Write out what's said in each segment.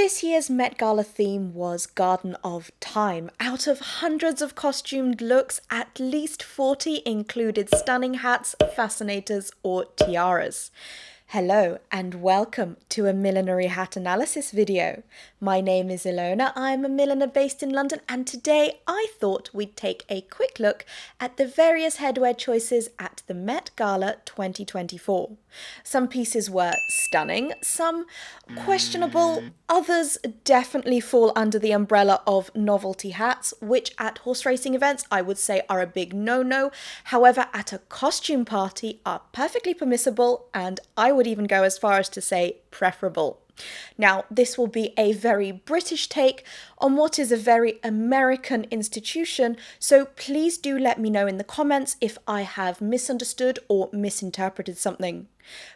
This year's Met Gala theme was Garden of Time. Out of hundreds of costumed looks, at least 40 included stunning hats, fascinators, or tiaras. Hello and welcome to a millinery hat analysis video. My name is Ilona, I'm a milliner based in London, and today I thought we'd take a quick look at the various headwear choices at the Met Gala 2024. Some pieces were stunning, some questionable, others definitely fall under the umbrella of novelty hats, which at horse racing events I would say are a big no-no. However, at a costume party are perfectly permissible, and I would even go as far as to say preferable. Now, this will be a very British take on what is a very American institution, so please do let me know in the comments if I have misunderstood or misinterpreted something.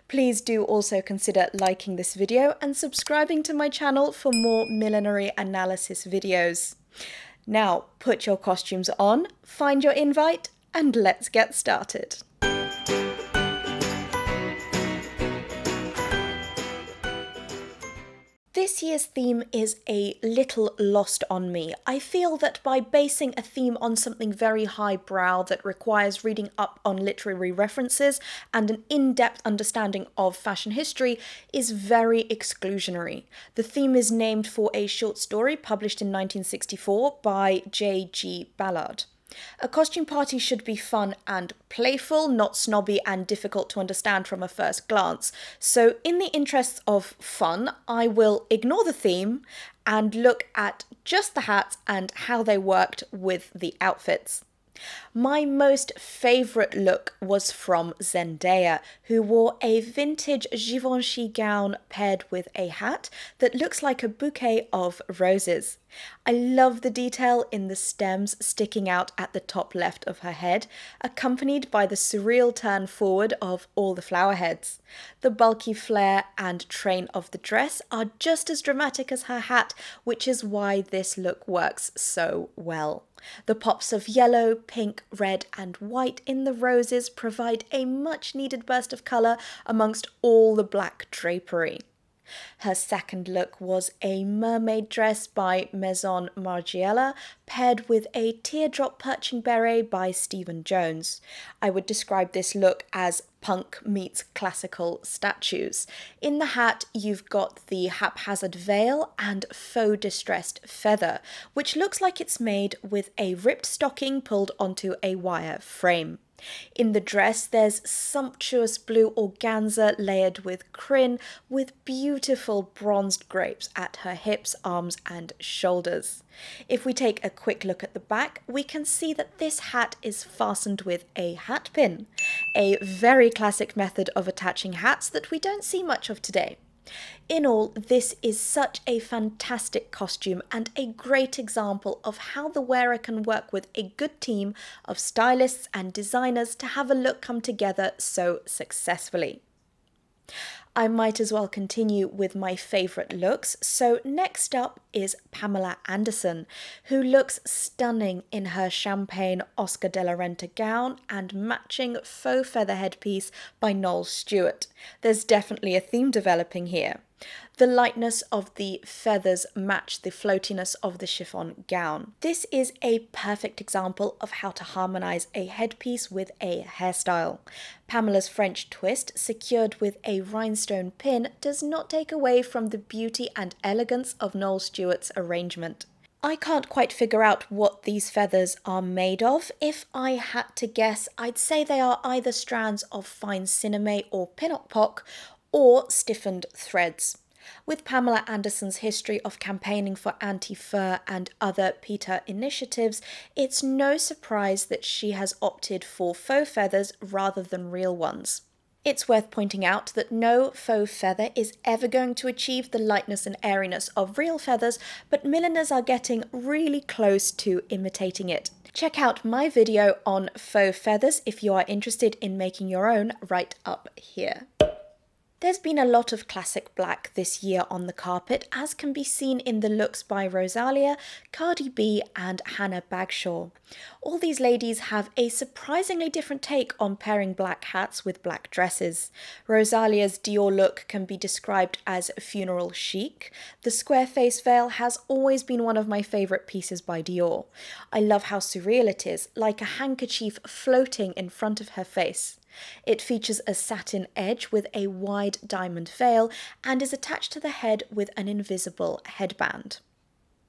Please do also consider liking this video and subscribing to my channel for more millinery analysis videos. Now, put your costumes on, find your invite, and let's get started. This year's theme is a little lost on me. I feel that by basing a theme on something very highbrow that requires reading up on literary references and an in-depth understanding of fashion history is very exclusionary. The theme is named for a short story published in 1964 by J.G. Ballard. A costume party should be fun and playful, not snobby and difficult to understand from a first glance. So in the interests of fun, I will ignore the theme and look at just the hats and how they worked with the outfits. My most favourite look was from Zendaya, who wore a vintage Givenchy gown paired with a hat that looks like a bouquet of roses. I love the detail in the stems sticking out at the top left of her head, accompanied by the surreal turn forward of all the flower heads. The bulky flare and train of the dress are just as dramatic as her hat, which is why this look works so well. The pops of yellow, pink, red and white in the roses provide a much needed burst of colour amongst all the black drapery. Her second look was a mermaid dress by Maison Margiela paired with a teardrop perching beret by Stephen Jones. I would describe this look as punk meets classical statues. In the hat, you've got the haphazard veil and faux distressed feather, which looks like it's made with a ripped stocking pulled onto a wire frame. In the dress, there's sumptuous blue organza layered with crin with beautiful bronzed grapes at her hips, arms and shoulders. If we take a quick look at the back, we can see that this hat is fastened with a hat pin, a very classic method of attaching hats that we don't see much of today. In all, this is such a fantastic costume and a great example of how the wearer can work with a good team of stylists and designers to have a look come together so successfully. I might as well continue with my favourite looks, so next up is Pamela Anderson, who looks stunning in her champagne Oscar de la Renta gown and matching faux feather headpiece by Noel Stewart. There's definitely a theme developing here. The lightness of the feathers match the floatiness of the chiffon gown. This is a perfect example of how to harmonise a headpiece with a hairstyle. Pamela's French twist, secured with a rhinestone pin, does not take away from the beauty and elegance of Noel Stewart's arrangement. I can't quite figure out what these feathers are made of. If I had to guess, I'd say they are either strands of fine cinnamon or pinnock pock, or stiffened threads. With Pamela Anderson's history of campaigning for anti-fur and other PETA initiatives, it's no surprise that she has opted for faux feathers rather than real ones. It's worth pointing out that no faux feather is ever going to achieve the lightness and airiness of real feathers, but milliners are getting really close to imitating it. Check out my video on faux feathers if you are interested in making your own right up here. There's been a lot of classic black this year on the carpet, as can be seen in the looks by Rosalia, Cardi B, and Hannah Bagshaw. All these ladies have a surprisingly different take on pairing black hats with black dresses. Rosalia's Dior look can be described as funeral chic. The square face veil has always been one of my favourite pieces by Dior. I love how surreal it is, like a handkerchief floating in front of her face. It features a satin edge with a wide diamond veil and is attached to the head with an invisible headband.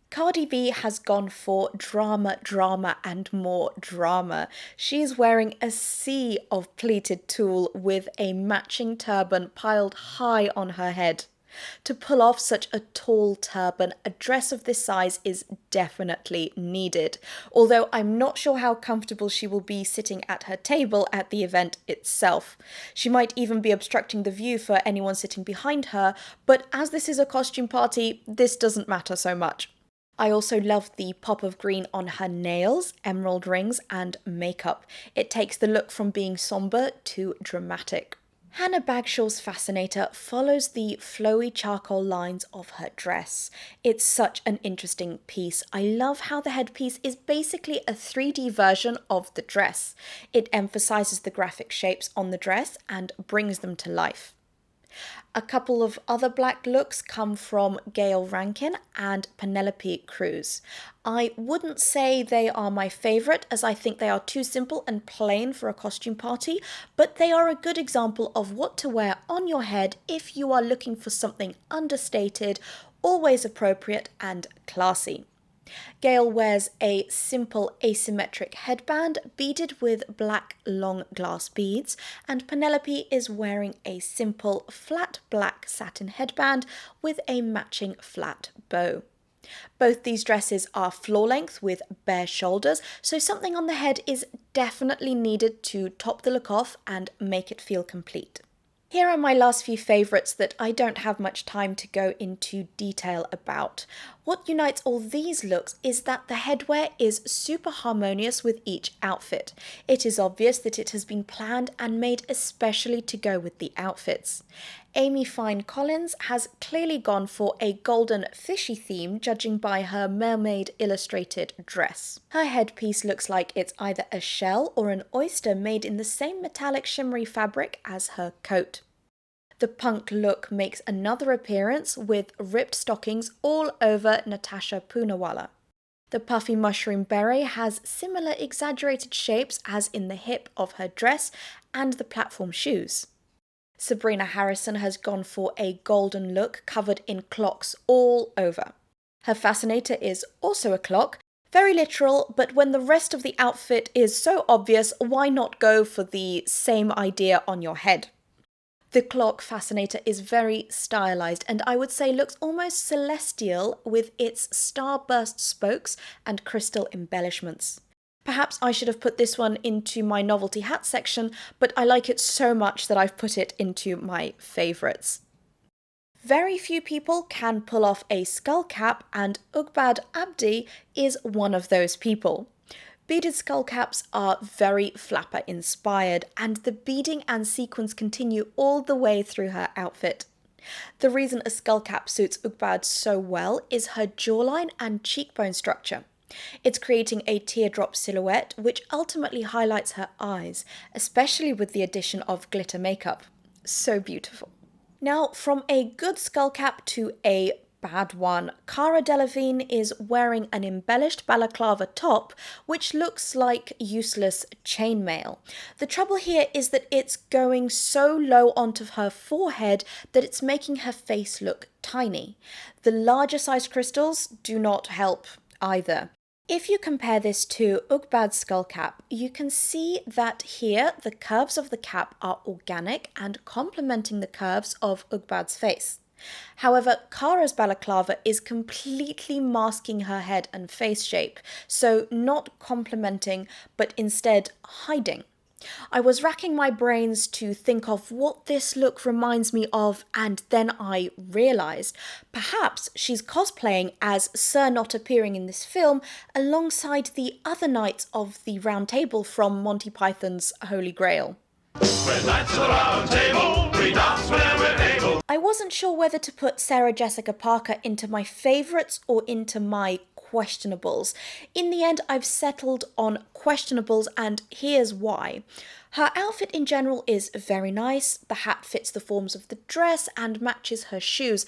Cardi B has gone for drama, drama, and more drama. She is wearing a sea of pleated tulle with a matching turban piled high on her head. To pull off such a tall turban, a dress of this size is definitely needed, although I'm not sure how comfortable she will be sitting at her table at the event itself. She might even be obstructing the view for anyone sitting behind her, but as this is a costume party, this doesn't matter so much. I also love the pop of green on her nails, emerald rings, and makeup. It takes the look from being sombre to dramatic. Hannah Bagshaw's Fascinator follows the flowy charcoal lines of her dress. It's such an interesting piece. I love how the headpiece is basically a 3D version of the dress. It emphasises the graphic shapes on the dress and brings them to life. A couple of other black looks come from Gail Rankin and Penelope Cruz. I wouldn't say they are my favourite, as I think they are too simple and plain for a costume party, but they are a good example of what to wear on your head if you are looking for something understated, always appropriate and classy. Gail wears a simple asymmetric headband beaded with black long glass beads, and Penelope is wearing a simple flat black satin headband with a matching flat bow. Both these dresses are floor length with bare shoulders, so something on the head is definitely needed to top the look off and make it feel complete. Here are my last few favourites that I don't have much time to go into detail about. What unites all these looks is that the headwear is super harmonious with each outfit. It is obvious that it has been planned and made especially to go with the outfits. Amy Fine Collins has clearly gone for a golden fishy theme, judging by her mermaid illustrated dress. Her headpiece looks like it's either a shell or an oyster made in the same metallic shimmery fabric as her coat. The punk look makes another appearance with ripped stockings all over Natasha Poonawalla. The puffy mushroom beret has similar exaggerated shapes as in the hip of her dress and the platform shoes. Sabrina Harrison has gone for a golden look covered in clocks all over. Her fascinator is also a clock, very literal, but when the rest of the outfit is so obvious, why not go for the same idea on your head? The clock fascinator is very stylized and I would say looks almost celestial with its starburst spokes and crystal embellishments. Perhaps I should have put this one into my novelty hat section, but I like it so much that I've put it into my favourites. Very few people can pull off a skull cap, and Ugbad Abdi is one of those people. Beaded skull caps are very flapper inspired, and the beading and sequins continue all the way through her outfit. The reason a skull cap suits Ugbad so well is her jawline and cheekbone structure. It's creating a teardrop silhouette which ultimately highlights her eyes, especially with the addition of glitter makeup. So beautiful. Now, from a good skull cap to a bad one, Cara Delevingne is wearing an embellished balaclava top which looks like useless chainmail. The trouble here is that it's going so low onto her forehead that it's making her face look tiny. The larger size crystals do not help either. If you compare this to Ugbad's skull cap, you can see that here the curves of the cap are organic and complementing the curves of Ugbad's face. However, Cara's balaclava is completely masking her head and face shape, so not complementing, but instead hiding. I was racking my brains to think of what this look reminds me of, and then I realised perhaps she's cosplaying as Sir not appearing in this film alongside the other knights of the Round Table from Monty Python's Holy Grail. We're knights of the round table, we dance whenever we're able. I wasn't sure whether to put Sarah Jessica Parker into my favourites or into my questionables. In the end, I've settled on questionables, and here's why. Her outfit in general is very nice, the hat fits the forms of the dress and matches her shoes,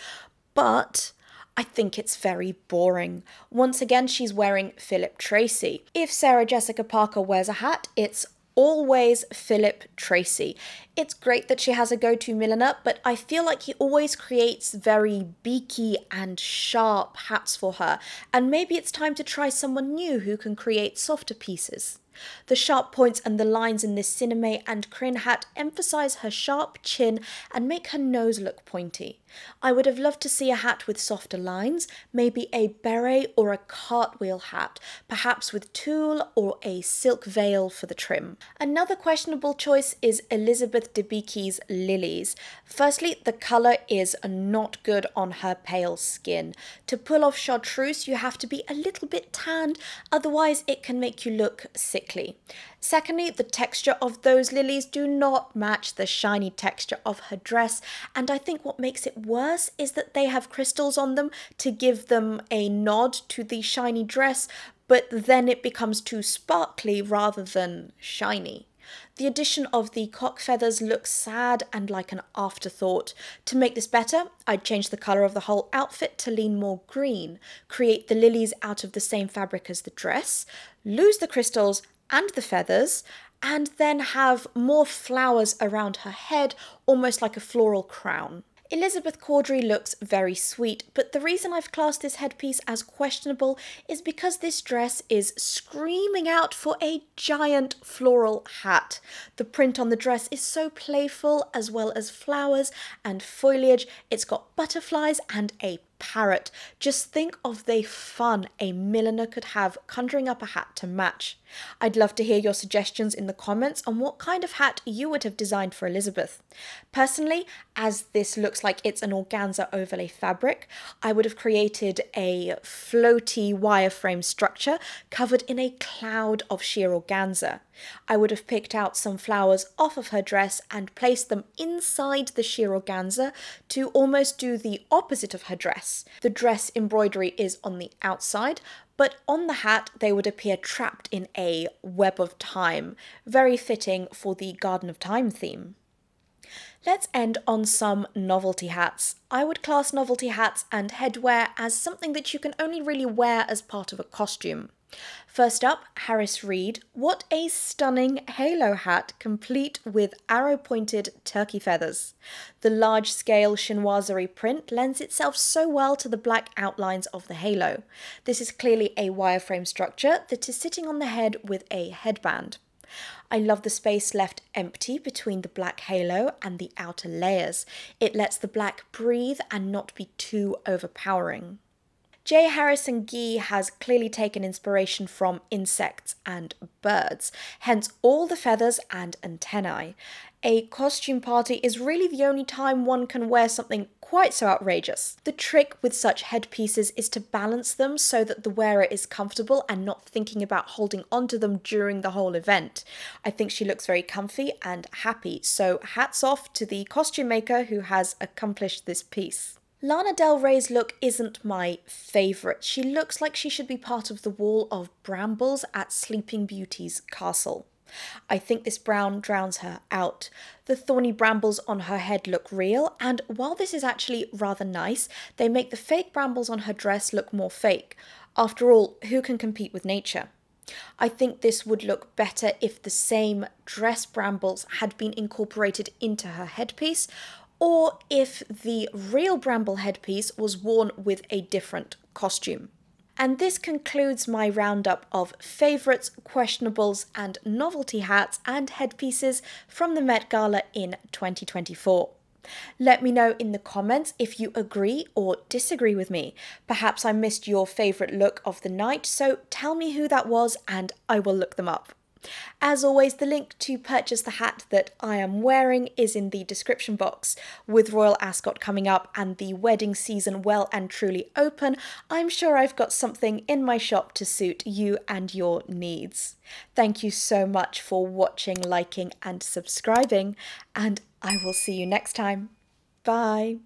but I think it's very boring. Once again, she's wearing Philip Treacy. If Sarah Jessica Parker wears a hat, it's always Philip Treacy. It's great that she has a go-to milliner, but I feel like he always creates very beaky and sharp hats for her, and maybe it's time to try someone new who can create softer pieces. The sharp points and the lines in this cinnamon and crin hat emphasize her sharp chin and make her nose look pointy. I would have loved to see a hat with softer lines, maybe a beret or a cartwheel hat, perhaps with tulle or a silk veil for the trim. Another questionable choice is Elizabeth Debicki's Lilies. Firstly, the colour is not good on her pale skin. To pull off chartreuse, you have to be a little bit tanned, otherwise it can make you look sickly. Secondly, the texture of those lilies do not match the shiny texture of her dress, and I think what makes it worse is that they have crystals on them to give them a nod to the shiny dress, but then it becomes too sparkly rather than shiny. The addition of the cock feathers looks sad and like an afterthought. To make this better, I'd change the colour of the whole outfit to lean more green, create the lilies out of the same fabric as the dress, lose the crystals and the feathers, and then have more flowers around her head, almost like a floral crown. Elizabeth Corddry looks very sweet, but the reason I've classed this headpiece as questionable is because this dress is screaming out for a giant floral hat. The print on the dress is so playful, as well as flowers and foliage. It's got butterflies and a parrot. Just think of the fun a milliner could have conjuring up a hat to match. I'd love to hear your suggestions in the comments on what kind of hat you would have designed for Elizabeth. Personally, as this looks like it's an organza overlay fabric, I would have created a floaty wireframe structure covered in a cloud of sheer organza. I would have picked out some flowers off of her dress and placed them inside the sheer organza to almost do the opposite of her dress. The dress embroidery is on the outside, but on the hat they would appear trapped in a web of time, very fitting for the Garden of Time theme. Let's end on some novelty hats. I would class novelty hats and headwear as something that you can only really wear as part of a costume. First up, Harris Reed. What a stunning halo hat, complete with arrow-pointed turkey feathers. The large-scale chinoiserie print lends itself so well to the black outlines of the halo. This is clearly a wireframe structure that is sitting on the head with a headband. I love the space left empty between the black halo and the outer layers. It lets the black breathe and not be too overpowering. J. Harrison Gee has clearly taken inspiration from insects and birds, hence all the feathers and antennae. A costume party is really the only time one can wear something quite so outrageous. The trick with such headpieces is to balance them so that the wearer is comfortable and not thinking about holding onto them during the whole event. I think she looks very comfy and happy, so hats off to the costume maker who has accomplished this piece. Lana Del Rey's look isn't my favourite. She looks like she should be part of the wall of brambles at Sleeping Beauty's castle. I think this brown drowns her out. The thorny brambles on her head look real, and while this is actually rather nice, they make the fake brambles on her dress look more fake. After all, who can compete with nature? I think this would look better if the same dress brambles had been incorporated into her headpiece, or if the real bramble headpiece was worn with a different costume. And this concludes my roundup of favourites, questionables and novelty hats and headpieces from the Met Gala in 2024. Let me know in the comments if you agree or disagree with me. Perhaps I missed your favourite look of the night, so tell me who that was and I will look them up. As always, the link to purchase the hat that I am wearing is in the description box. With Royal Ascot coming up and the wedding season well and truly open, I'm sure I've got something in my shop to suit you and your needs. Thank you so much for watching, liking and subscribing, and I will see you next time. Bye.